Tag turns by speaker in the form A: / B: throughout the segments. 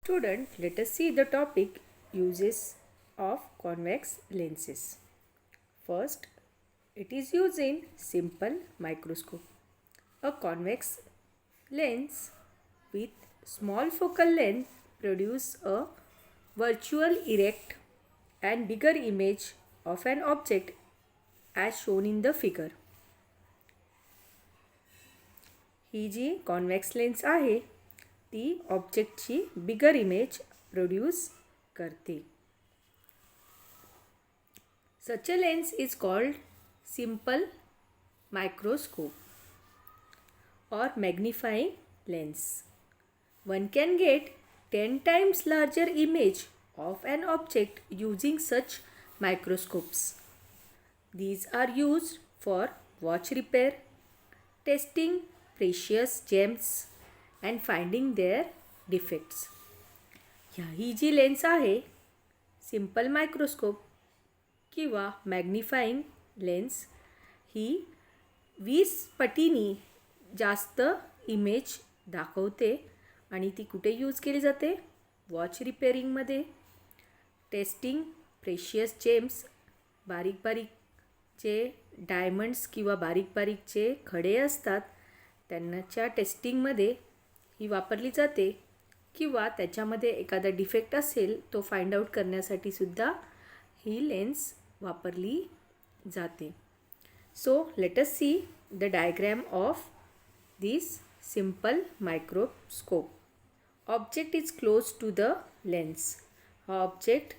A: Student, let us see the topic uses of convex lenses. First, it is used in simple microscope. A convex lens with small focal length produce a virtual erect and bigger image of an object as shown in the figure. ही जी convex lens आहे ती ऑब्जेक्टची bigger image produce करते. Such a lens is called simple microscope or magnifying lens. One can get 10 times larger image of an object using such microscopes. These are used for watch repair, testing precious gems and finding their defects. ही जी lens आहे simple microscope किंवा magnifying lens ही 20 पटीनी जास्त image दाखवते आणि ती कुठे यूज केली जाते? वॉच रिपेअरिंगमध्ये, टेस्टिंग प्रेशियस जेम्स, बारीक बारीक जे डायमंड्स किंवा बारीक बारीक जे खडे असतात त्यांच्या टेस्टिंगमध्ये ही वापरली जाते किंवा त्याच्यामध्ये एखादा डिफेक्ट असेल तो फाइंड आउट करण्यासाठी सुद्धा ही लेन्स वापरली जाते. So let us see the diagram of this simple microscope. Object is close to the lens. हा ऑब्जेक्ट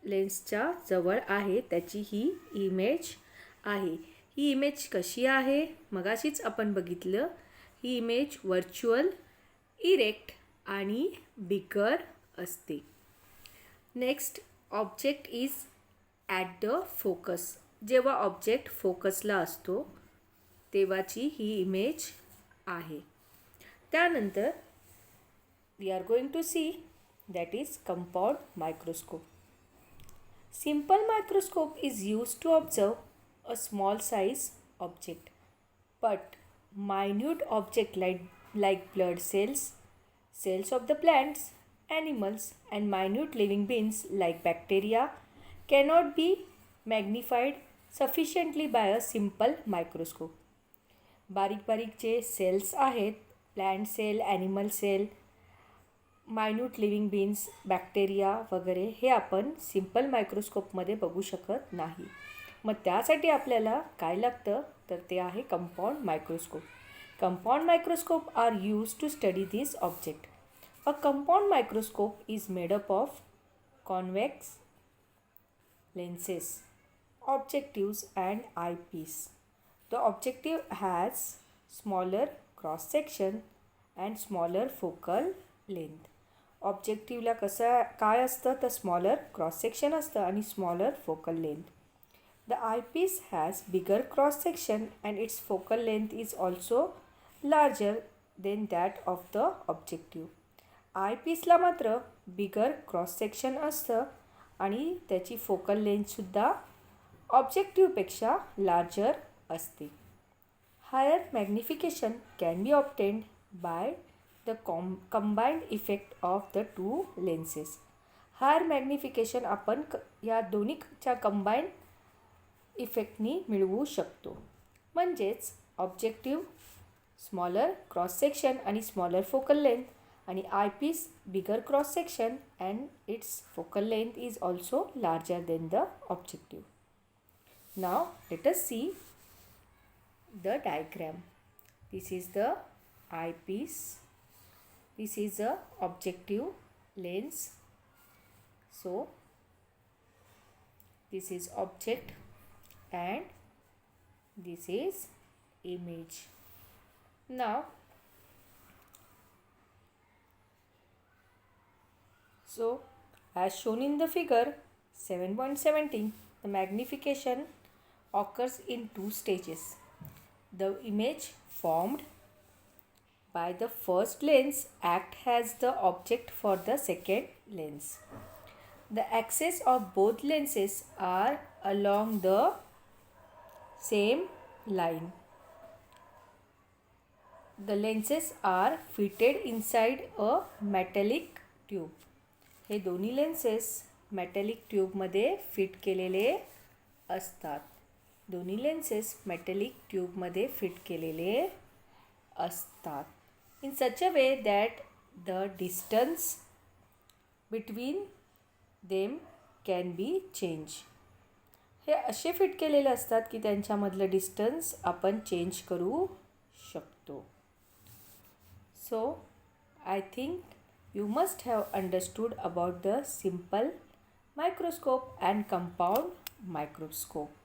A: लेन्सच्या जवळ आहे, त्याची ही इमेज आहे. ही इमेज कशी आहे? मगाशीच आपण बघितलं. ही इमेज व्हर्च्युअल इरेक्ट आणि बिगर असते. Next, object is at the focus. जेव्हा ऑब्जेक्ट फोकसला असतो तेव्हाची ही इमेज आहे. त्यानंतर we are going to see that is compound microscope. Simple microscope is use to observe a small size object, but minute object like blood cells, cells of the plants, animals and minute living beings like bacteria cannot be magnified sufficiently by a simple microscope. बारीक बारीक जे cells आहेत, plant cell, animal cell, minute living beings, bacteria वगैरे हे आपण simple मायक्रोस्कोपमध्ये बघू शकत नाही. मग त्यासाठी आपल्याला काय लागतं तर ते आहे compound microscope. Compound microscope are use to study this object. A compound microscope is made up of convex lenses, objectives and eyepiece. The objective has smaller cross section and smaller focal length. ऑब्जेक्टिव्हला काय असतं तर smaller cross section असतं आणि smaller focal length. The eyepiece has bigger cross section and its focal length is also larger than that of the objective. आयपीसला मात्र bigger cross section असतं आणि त्याची फोकल लेंथसुद्धा ऑब्जेक्टिव्हपेक्षा लार्जर असते. Higher magnification can be obtained by the combined effect of the two lenses. Higher magnification आपण या दोन्हीच्या कंबाईंड इफेक्टनी मिळवू शकतो. म्हणजेच ऑब्जेक्टिव्ह स्मॉलर क्रॉस सेक्शन आणि स्मॉलर फोकल लेंथ आणि eyepiece bigger cross section and its focal length is also larger than the objective. Now let us see the diagram. This is the eyepiece. This is a objective lens. So this is object and this is image. Now so as shown in the figure 7.17, the magnification occurs in two stages. The image formed by the first lens act as the object for the second lens. The axes of both lenses are along the same line. The lenses are fitted inside a metallic tube. हे दोन्ही lenses metallic ट्यूबमध्ये fit केलेले असतात. दोन्ही lenses metallic ट्यूबमध्ये fit केलेले असतात. In such a way that the distance between them can be change. हे असे fit केलेले असतात की त्यांच्यामधलं डिस्टन्स आपण चेंज करू शकतो. So I think you must have understood about the simple microscope and compound microscope.